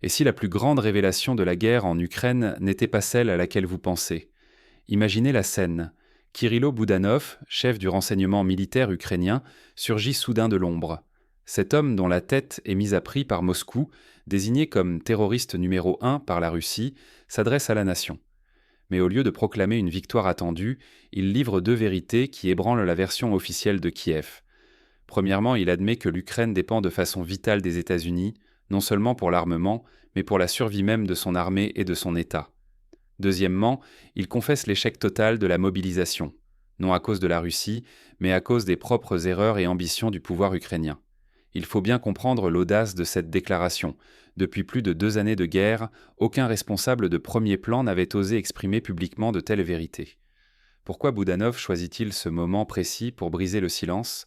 Et si la plus grande révélation de la guerre en Ukraine n'était pas celle à laquelle vous pensez? Imaginez la scène. Kirilo Boudanov, chef du renseignement militaire ukrainien, surgit soudain de l'ombre. Cet homme dont la tête est mise à prix par Moscou, désigné comme terroriste numéro 1 par la Russie, s'adresse à la nation. Mais au lieu de proclamer une victoire attendue, il livre deux vérités qui ébranlent la version officielle de Kiev. Premièrement, il admet que l'Ukraine dépend de façon vitale des États-Unis, non seulement pour l'armement, mais pour la survie même de son armée et de son État. Deuxièmement, il confesse l'échec total de la mobilisation, non à cause de la Russie, mais à cause des propres erreurs et ambitions du pouvoir ukrainien. Il faut bien comprendre l'audace de cette déclaration. Depuis plus de 2 années de guerre, aucun responsable de premier plan n'avait osé exprimer publiquement de telles vérités. Pourquoi Boudanov choisit-il ce moment précis pour briser le silence?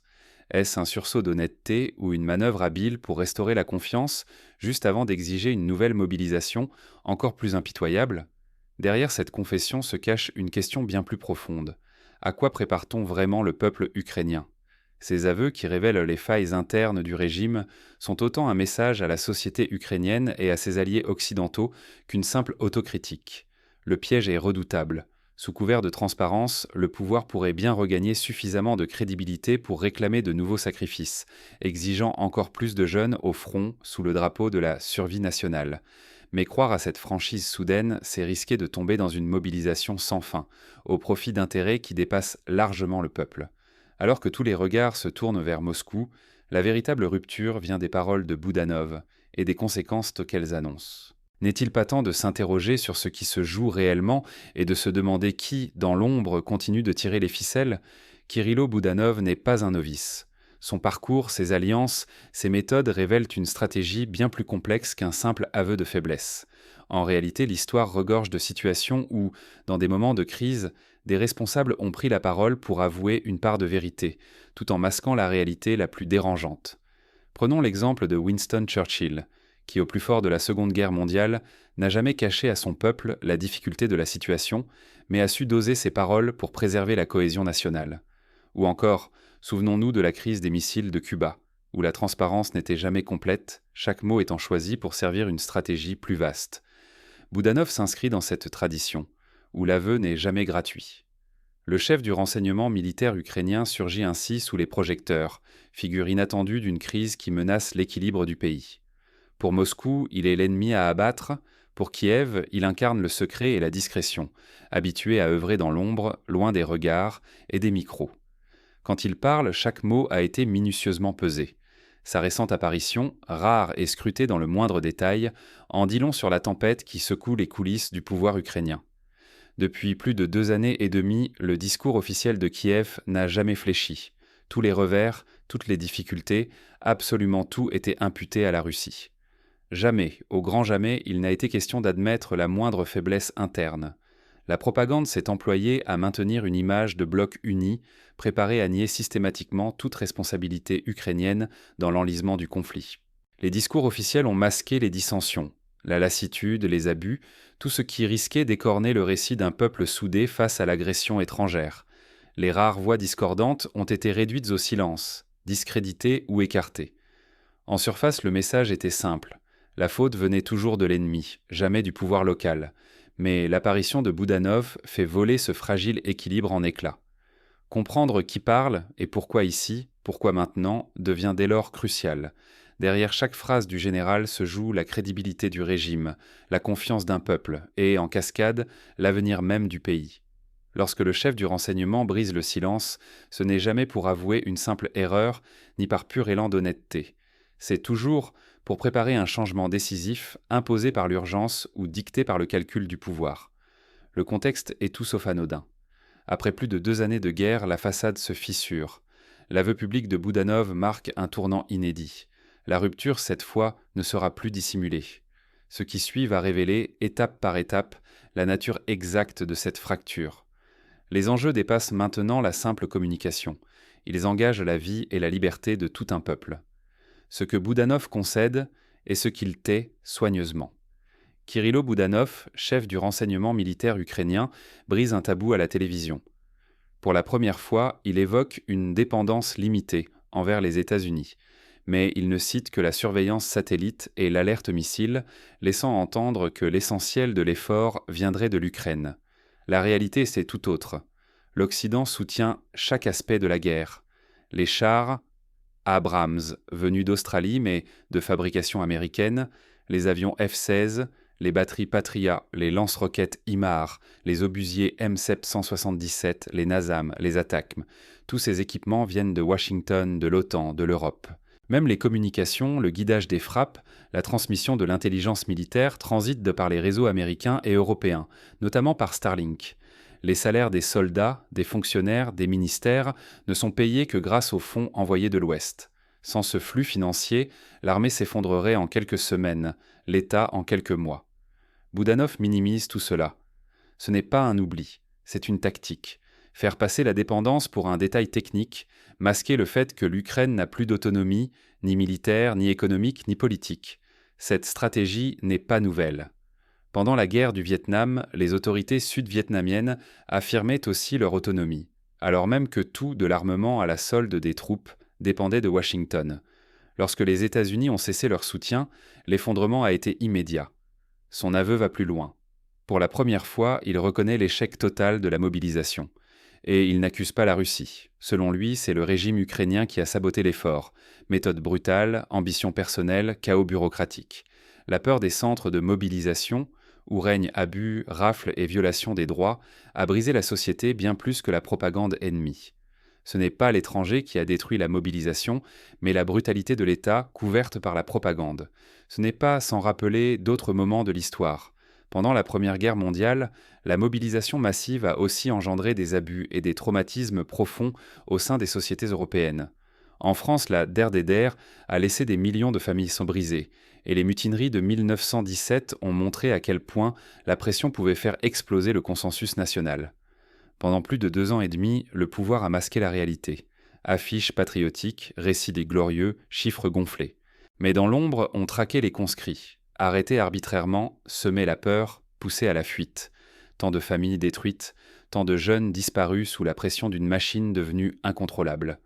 Est-ce un sursaut d'honnêteté ou une manœuvre habile pour restaurer la confiance, juste avant d'exiger une nouvelle mobilisation, encore plus impitoyable? Derrière cette confession se cache une question bien plus profonde. À quoi prépare-t-on vraiment le peuple ukrainien? Ces aveux, qui révèlent les failles internes du régime, sont autant un message à la société ukrainienne et à ses alliés occidentaux qu'une simple autocritique. Le piège est redoutable. Sous couvert de transparence, le pouvoir pourrait bien regagner suffisamment de crédibilité pour réclamer de nouveaux sacrifices, exigeant encore plus de jeunes au front sous le drapeau de la survie nationale. Mais croire à cette franchise soudaine, c'est risquer de tomber dans une mobilisation sans fin, au profit d'intérêts qui dépassent largement le peuple. Alors que tous les regards se tournent vers Moscou, la véritable rupture vient des paroles de Boudanov et des conséquences qu'elles annoncent. N'est-il pas temps de s'interroger sur ce qui se joue réellement et de se demander qui, dans l'ombre, continue de tirer les ficelles? Kirilo Boudanov n'est pas un novice. Son parcours, ses alliances, ses méthodes révèlent une stratégie bien plus complexe qu'un simple aveu de faiblesse. En réalité, l'histoire regorge de situations où, dans des moments de crise, des responsables ont pris la parole pour avouer une part de vérité, tout en masquant la réalité la plus dérangeante. Prenons l'exemple de Winston Churchill, qui, au plus fort de la Seconde Guerre mondiale, n'a jamais caché à son peuple la difficulté de la situation, mais a su doser ses paroles pour préserver la cohésion nationale. Ou encore, souvenons-nous de la crise des missiles de Cuba, où la transparence n'était jamais complète, chaque mot étant choisi pour servir une stratégie plus vaste. Boudanov s'inscrit dans cette tradition, où l'aveu n'est jamais gratuit. Le chef du renseignement militaire ukrainien surgit ainsi sous les projecteurs, figure inattendue d'une crise qui menace l'équilibre du pays. Pour Moscou, il est l'ennemi à abattre. Pour Kiev, il incarne le secret et la discrétion, habitué à œuvrer dans l'ombre, loin des regards et des micros. Quand il parle, chaque mot a été minutieusement pesé. Sa récente apparition, rare et scrutée dans le moindre détail, en dit long sur la tempête qui secoue les coulisses du pouvoir ukrainien. Depuis plus de 2 années et demie, le discours officiel de Kiev n'a jamais fléchi. Tous les revers, toutes les difficultés, absolument tout était imputé à la Russie. Jamais, au grand jamais, il n'a été question d'admettre la moindre faiblesse interne. La propagande s'est employée à maintenir une image de bloc uni, préparé à nier systématiquement toute responsabilité ukrainienne dans l'enlisement du conflit. Les discours officiels ont masqué les dissensions, la lassitude, les abus, tout ce qui risquait d'écorner le récit d'un peuple soudé face à l'agression étrangère. Les rares voix discordantes ont été réduites au silence, discréditées ou écartées. En surface, le message était simple. La faute venait toujours de l'ennemi, jamais du pouvoir local. Mais l'apparition de Boudanov fait voler ce fragile équilibre en éclats. Comprendre qui parle et pourquoi ici, pourquoi maintenant, devient dès lors crucial. Derrière chaque phrase du général se joue la crédibilité du régime, la confiance d'un peuple et, en cascade, l'avenir même du pays. Lorsque le chef du renseignement brise le silence, ce n'est jamais pour avouer une simple erreur, ni par pur élan d'honnêteté. C'est toujours pour préparer un changement décisif imposé par l'urgence ou dicté par le calcul du pouvoir. Le contexte est tout sauf anodin. Après plus de 2 années de guerre, la façade se fissure. L'aveu public de Boudanov marque un tournant inédit. La rupture, cette fois, ne sera plus dissimulée. Ce qui suit va révéler, étape par étape, la nature exacte de cette fracture. Les enjeux dépassent maintenant la simple communication. Ils engagent la vie et la liberté de tout un peuple. Ce que Boudanov concède est ce qu'il tait soigneusement. Kirilo Boudanov, chef du renseignement militaire ukrainien, brise un tabou à la télévision. Pour la première fois, il évoque une dépendance limitée envers les États-Unis. mais il ne cite que la surveillance satellite et l'alerte missile, laissant entendre que l'essentiel de l'effort viendrait de l'Ukraine. La réalité, c'est tout autre. L'Occident soutient chaque aspect de la guerre. Les chars Abrams, venus d'Australie mais de fabrication américaine, les avions F-16, les batteries Patria, les lance-roquettes HIMARS, les obusiers M777, les NASAM, les ATACMS, tous ces équipements viennent de Washington, de l'OTAN, de l'Europe. Même les communications, le guidage des frappes, la transmission de l'intelligence militaire transitent de par les réseaux américains et européens, notamment par Starlink. Les salaires des soldats, des fonctionnaires, des ministères ne sont payés que grâce aux fonds envoyés de l'Ouest. Sans ce flux financier, l'armée s'effondrerait en quelques semaines, l'État en quelques mois. Boudanov minimise tout cela. Ce n'est pas un oubli, c'est une tactique. Faire passer la dépendance pour un détail technique, masquer le fait que l'Ukraine n'a plus d'autonomie, ni militaire, ni économique, ni politique. Cette stratégie n'est pas nouvelle. Pendant la guerre du Vietnam, les autorités sud-vietnamiennes affirmaient aussi leur autonomie, alors même que tout, de l'armement à la solde des troupes, dépendait de Washington. Lorsque les États-Unis ont cessé leur soutien, l'effondrement a été immédiat. Son aveu va plus loin. Pour la première fois, il reconnaît l'échec total de la mobilisation. Et il n'accuse pas la Russie. Selon lui, c'est le régime ukrainien qui a saboté l'effort. Méthode brutale, ambition personnelle, chaos bureaucratique. La peur des centres de mobilisation, où règnent abus, rafles et violations des droits, a brisé la société bien plus que la propagande ennemie. Ce n'est pas l'étranger qui a détruit la mobilisation, mais la brutalité de l'État couverte par la propagande. Ce n'est pas sans rappeler d'autres moments de l'histoire. Pendant la Première Guerre mondiale, la mobilisation massive a aussi engendré des abus et des traumatismes profonds au sein des sociétés européennes. En France, la Der des Der a laissé des millions de familles sont brisées, et les mutineries de 1917 ont montré à quel point la pression pouvait faire exploser le consensus national. Pendant plus de 2 ans et demi, le pouvoir a masqué la réalité. Affiches patriotiques, récits des glorieux, chiffres gonflés. Mais dans l'ombre, on traquait les conscrits. Arrêtés arbitrairement, semer la peur, pousser à la fuite. Tant de familles détruites, tant de jeunes disparus sous la pression d'une machine devenue incontrôlable.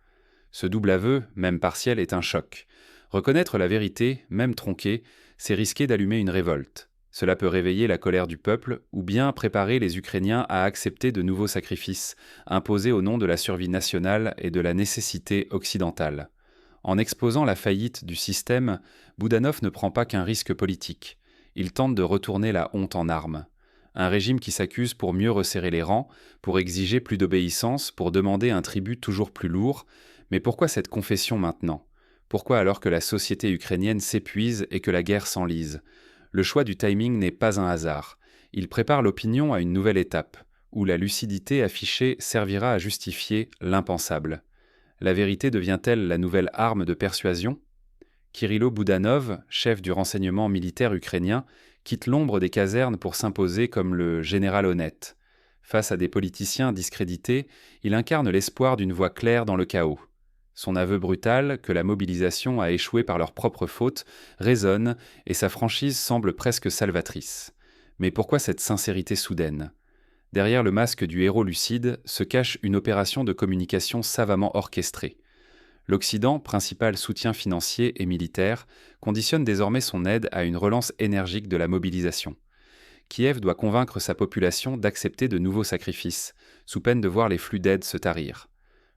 Ce double aveu, même partiel, est un choc. Reconnaître la vérité, même tronquée, c'est risquer d'allumer une révolte. Cela peut réveiller la colère du peuple ou bien préparer les Ukrainiens à accepter de nouveaux sacrifices, imposés au nom de la survie nationale et de la nécessité occidentale. En exposant la faillite du système, Boudanov ne prend pas qu'un risque politique. Il tente de retourner la honte en armes. Un régime qui s'accuse pour mieux resserrer les rangs, pour exiger plus d'obéissance, pour demander un tribut toujours plus lourd. Mais pourquoi cette confession maintenant ? Pourquoi alors que la société ukrainienne s'épuise et que la guerre s'enlise ? Le choix du timing n'est pas un hasard. Il prépare l'opinion à une nouvelle étape, où la lucidité affichée servira à justifier l'impensable. La vérité devient-elle la nouvelle arme de persuasion ? Kirilo Boudanov, chef du renseignement militaire ukrainien, quitte l'ombre des casernes pour s'imposer comme le général honnête. Face à des politiciens discrédités, il incarne l'espoir d'une voie claire dans le chaos. Son aveu brutal, que la mobilisation a échoué par leur propre faute, résonne et sa franchise semble presque salvatrice. Mais pourquoi cette sincérité soudaine ? Derrière le masque du héros lucide se cache une opération de communication savamment orchestrée. L'Occident, principal soutien financier et militaire, conditionne désormais son aide à une relance énergique de la mobilisation. Kiev doit convaincre sa population d'accepter de nouveaux sacrifices, sous peine de voir les flux d'aide se tarir.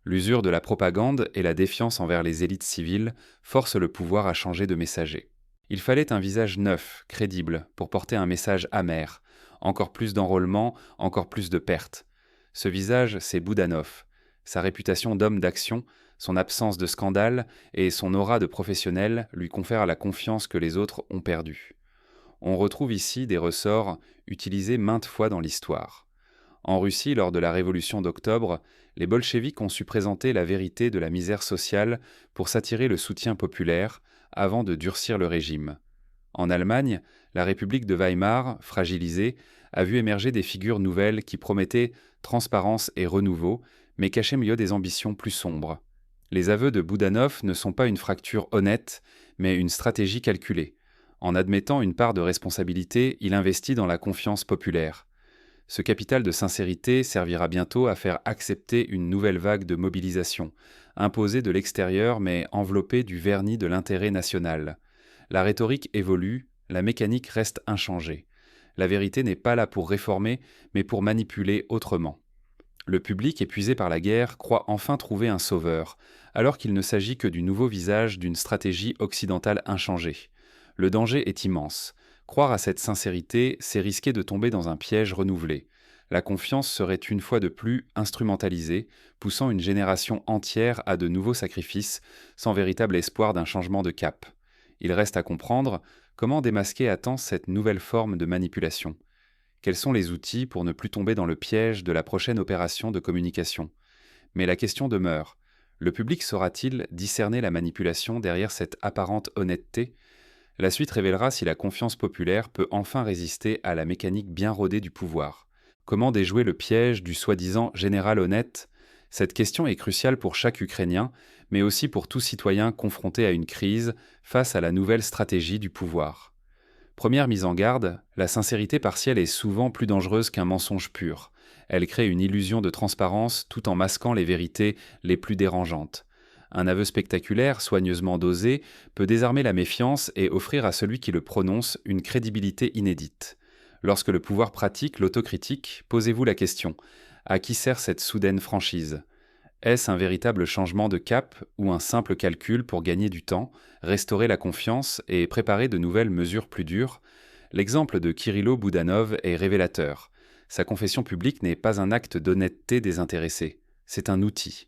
L'usure de la propagande et la défiance envers les élites civiles forcent le pouvoir à changer de messager. Il fallait un visage neuf, crédible, pour porter un message amer. Encore plus d'enrôlement, encore plus de pertes. Ce visage, c'est Boudanov. Sa réputation d'homme d'action, son absence de scandale et son aura de professionnel lui confèrent la confiance que les autres ont perdue. On retrouve ici des ressorts utilisés maintes fois dans l'histoire. En Russie, lors de la Révolution d'octobre, les bolcheviks ont su présenter la vérité de la misère sociale pour s'attirer le soutien populaire avant de durcir le régime. En Allemagne, la République de Weimar, fragilisée, a vu émerger des figures nouvelles qui promettaient transparence et renouveau, mais cachaient mieux des ambitions plus sombres. Les aveux de Boudanov ne sont pas une fracture honnête, mais une stratégie calculée. En admettant une part de responsabilité, il investit dans la confiance populaire. Ce capital de sincérité servira bientôt à faire accepter une nouvelle vague de mobilisation, imposée de l'extérieur mais enveloppée du vernis de l'intérêt national. La rhétorique évolue, la mécanique reste inchangée. La vérité n'est pas là pour réformer, mais pour manipuler autrement. Le public, épuisé par la guerre, croit enfin trouver un sauveur, alors qu'il ne s'agit que du nouveau visage d'une stratégie occidentale inchangée. Le danger est immense. Croire à cette sincérité, c'est risquer de tomber dans un piège renouvelé. La confiance serait une fois de plus instrumentalisée, poussant une génération entière à de nouveaux sacrifices, sans véritable espoir d'un changement de cap. Il reste à comprendre comment démasquer à temps cette nouvelle forme de manipulation. Quels sont les outils pour ne plus tomber dans le piège de la prochaine opération de communication? Mais la question demeure. Le public saura-t-il discerner la manipulation derrière cette apparente honnêteté? La suite révélera si la confiance populaire peut enfin résister à la mécanique bien rodée du pouvoir. Comment déjouer le piège du soi-disant général honnête? Cette question est cruciale pour chaque Ukrainien, mais aussi pour tout citoyen confronté à une crise face à la nouvelle stratégie du pouvoir. Première mise en garde, la sincérité partielle est souvent plus dangereuse qu'un mensonge pur. Elle crée une illusion de transparence tout en masquant les vérités les plus dérangeantes. Un aveu spectaculaire, soigneusement dosé, peut désarmer la méfiance et offrir à celui qui le prononce une crédibilité inédite. Lorsque le pouvoir pratique l'autocritique, posez-vous la question: à qui sert cette soudaine franchise? Est-ce un véritable changement de cap ou un simple calcul pour gagner du temps, restaurer la confiance et préparer de nouvelles mesures plus dures? L'exemple de Kirilo Boudanov est révélateur. Sa confession publique n'est pas un acte d'honnêteté désintéressée, c'est un outil.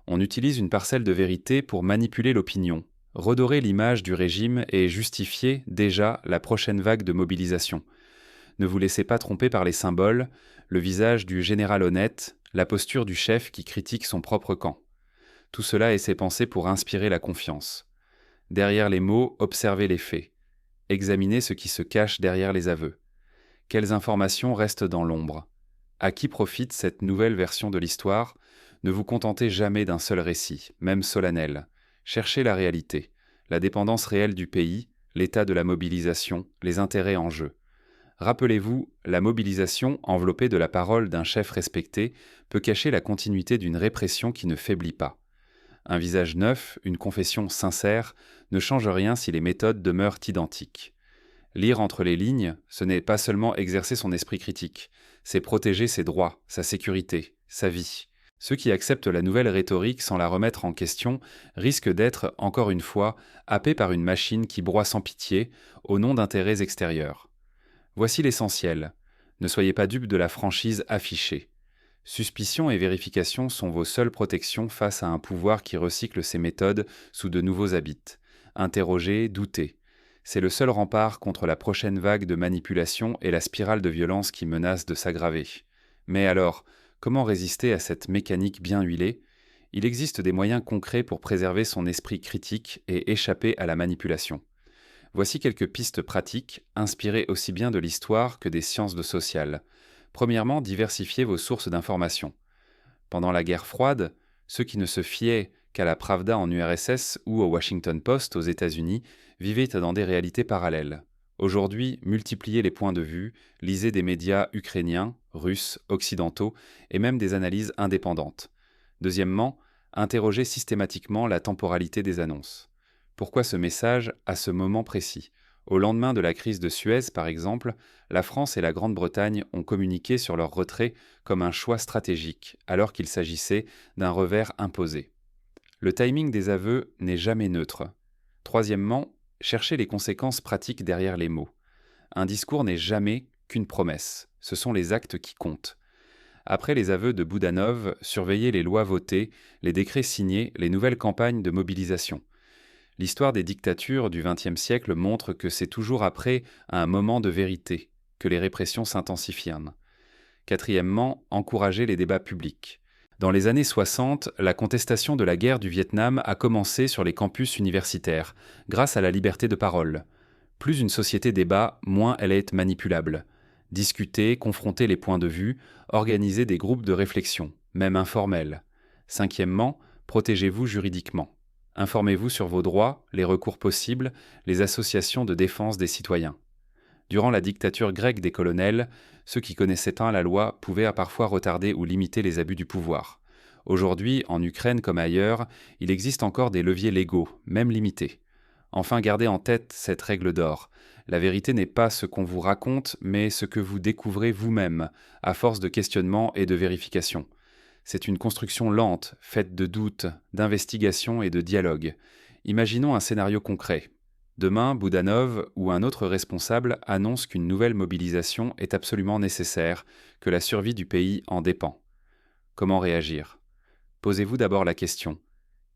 On utilise une parcelle de vérité pour manipuler l'opinion, redorer l'image du régime et justifier déjà la prochaine vague de mobilisation. Ne vous laissez pas tromper par les symboles, le visage du général honnête, la posture du chef qui critique son propre camp. Tout cela est ses pensées pour inspirer la confiance. Derrière les mots, observez les faits. Examinez ce qui se cache derrière les aveux. Quelles informations restent dans l'ombre? À qui profite cette nouvelle version de l'histoire? Ne vous contentez jamais d'un seul récit, même solennel. Cherchez la réalité, la dépendance réelle du pays, l'état de la mobilisation, les intérêts en jeu. Rappelez-vous, la mobilisation, enveloppée de la parole d'un chef respecté, peut cacher la continuité d'une répression qui ne faiblit pas. Un visage neuf, une confession sincère, ne change rien si les méthodes demeurent identiques. Lire entre les lignes, ce n'est pas seulement exercer son esprit critique, c'est protéger ses droits, sa sécurité, sa vie. Ceux qui acceptent la nouvelle rhétorique sans la remettre en question risquent d'être, encore une fois, happés par une machine qui broie sans pitié, au nom d'intérêts extérieurs. Voici l'essentiel. Ne soyez pas dupes de la franchise affichée. Suspicion et vérification sont vos seules protections face à un pouvoir qui recycle ses méthodes sous de nouveaux habits. Interrogez, doutez. C'est le seul rempart contre la prochaine vague de manipulation et la spirale de violence qui menace de s'aggraver. Mais alors, comment résister à cette mécanique bien huilée? Il existe des moyens concrets pour préserver son esprit critique et échapper à la manipulation. Voici quelques pistes pratiques, inspirées aussi bien de l'histoire que des sciences de sociales. Premièrement, diversifiez vos sources d'informations. Pendant la guerre froide, ceux qui ne se fiaient qu'à la Pravda en URSS ou au Washington Post aux États-Unis vivaient dans des réalités parallèles. Aujourd'hui, multipliez les points de vue, lisez des médias ukrainiens, russes, occidentaux et même des analyses indépendantes. Deuxièmement, interrogez systématiquement la temporalité des annonces. Pourquoi ce message à ce moment précis? Au lendemain de la crise de Suez, par exemple, la France et la Grande-Bretagne ont communiqué sur leur retrait comme un choix stratégique, alors qu'il s'agissait d'un revers imposé. Le timing des aveux n'est jamais neutre. Troisièmement, cherchez les conséquences pratiques derrière les mots. Un discours n'est jamais qu'une promesse, ce sont les actes qui comptent. Après les aveux de Boudanov, surveillez les lois votées, les décrets signés, les nouvelles campagnes de mobilisation. L'histoire des dictatures du XXe siècle montre que c'est toujours après un moment de vérité que les répressions s'intensifient. Quatrièmement, encourager les débats publics. Dans les années 60, la contestation de la guerre du Vietnam a commencé sur les campus universitaires, grâce à la liberté de parole. Plus une société débat, moins elle est manipulable. Discuter, confronter les points de vue, organiser des groupes de réflexion, même informels. Cinquièmement, protégez-vous juridiquement. Informez-vous sur vos droits, les recours possibles, les associations de défense des citoyens. Durant la dictature grecque des colonels, ceux qui connaissaient tant la loi pouvaient parfois retarder ou limiter les abus du pouvoir. Aujourd'hui, en Ukraine comme ailleurs, il existe encore des leviers légaux, même limités. Enfin, gardez en tête cette règle d'or. La vérité n'est pas ce qu'on vous raconte, mais ce que vous découvrez vous-même, à force de questionnement et de vérification. C'est une construction lente, faite de doutes, d'investigations et de dialogues. Imaginons un scénario concret. Demain, Boudanov ou un autre responsable annonce qu'une nouvelle mobilisation est absolument nécessaire, que la survie du pays en dépend. Comment réagir? Posez-vous d'abord la question.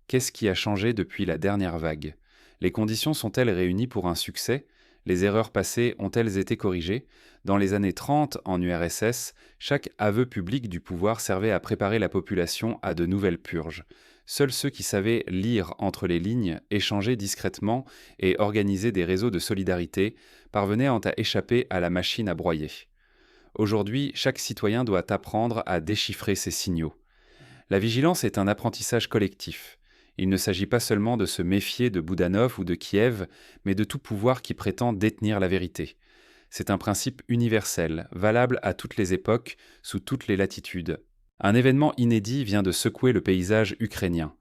Qu'est-ce qui a changé depuis la dernière vague? Les conditions sont-elles réunies pour un succès? Les erreurs passées ont-elles été corrigées? Dans les années 30, en URSS, chaque aveu public du pouvoir servait à préparer la population à de nouvelles purges. Seuls ceux qui savaient lire entre les lignes, échanger discrètement et organiser des réseaux de solidarité parvenaient à échapper à la machine à broyer. Aujourd'hui, chaque citoyen doit apprendre à déchiffrer ces signaux. La vigilance est un apprentissage collectif. Il ne s'agit pas seulement de se méfier de Boudanov ou de Kiev, mais de tout pouvoir qui prétend détenir la vérité. C'est un principe universel, valable à toutes les époques, sous toutes les latitudes. Un événement inédit vient de secouer le paysage ukrainien.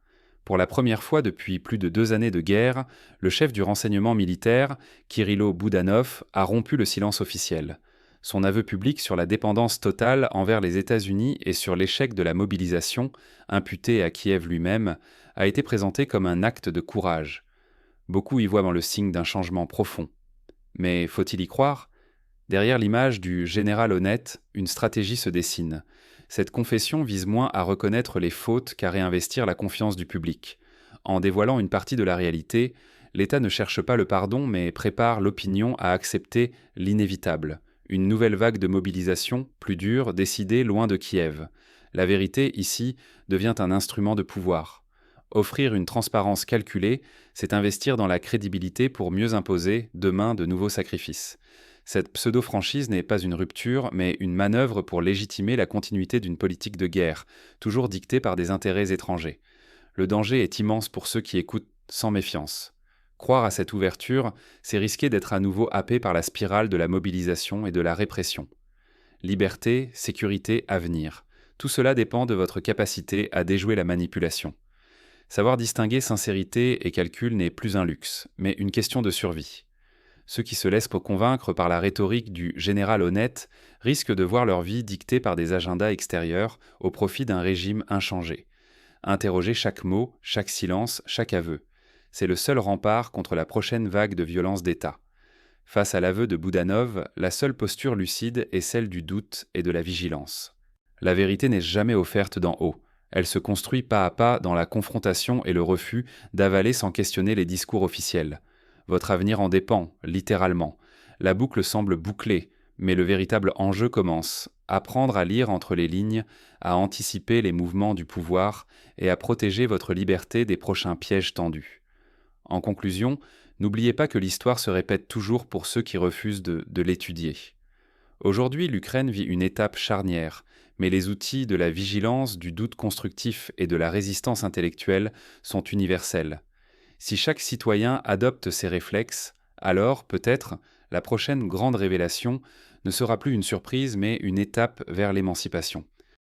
Pour la première fois depuis plus de 2 années de guerre, le chef du renseignement militaire, Kirilo Boudanov, a rompu le silence officiel. Son aveu public sur la dépendance totale envers les États-Unis et sur l'échec de la mobilisation, imputé à Kiev lui-même, a été présenté comme un acte de courage. Beaucoup y voient le signe d'un changement profond. Mais faut-il y croire? Derrière l'image du général honnête, une stratégie se dessine. Cette confession vise moins à reconnaître les fautes qu'à réinvestir la confiance du public. En dévoilant une partie de la réalité, l'État ne cherche pas le pardon mais prépare l'opinion à accepter l'inévitable. Une nouvelle vague de mobilisation, plus dure, décidée loin de Kiev. La vérité, ici, devient un instrument de pouvoir. Offrir une transparence calculée, c'est investir dans la crédibilité pour mieux imposer, demain, de nouveaux sacrifices. Cette pseudo-franchise n'est pas une rupture, mais une manœuvre pour légitimer la continuité d'une politique de guerre, toujours dictée par des intérêts étrangers. Le danger est immense pour ceux qui écoutent sans méfiance. Croire à cette ouverture, c'est risquer d'être à nouveau happé par la spirale de la mobilisation et de la répression. Liberté, sécurité, avenir. Tout cela dépend de votre capacité à déjouer la manipulation. Savoir distinguer sincérité et calcul n'est plus un luxe, mais une question de survie. Ceux qui se laissent convaincre par la rhétorique du général honnête risquent de voir leur vie dictée par des agendas extérieurs au profit d'un régime inchangé. Interrogez chaque mot, chaque silence, chaque aveu. C'est le seul rempart contre la prochaine vague de violence d'État. Face à l'aveu de Boudanov, la seule posture lucide est celle du doute et de la vigilance. La vérité n'est jamais offerte d'en haut. Elle se construit pas à pas dans la confrontation et le refus d'avaler sans questionner les discours officiels. Votre avenir en dépend, littéralement. La boucle semble bouclée, mais le véritable enjeu commence. Apprendre à lire entre les lignes, à anticiper les mouvements du pouvoir et à protéger votre liberté des prochains pièges tendus. En conclusion, n'oubliez pas que l'histoire se répète toujours pour ceux qui refusent de l'étudier. Aujourd'hui, l'Ukraine vit une étape charnière, mais les outils de la vigilance, du doute constructif et de la résistance intellectuelle sont universels. Si chaque citoyen adopte ces réflexes, alors, peut-être, la prochaine grande révélation ne sera plus une surprise mais une étape vers l'émancipation.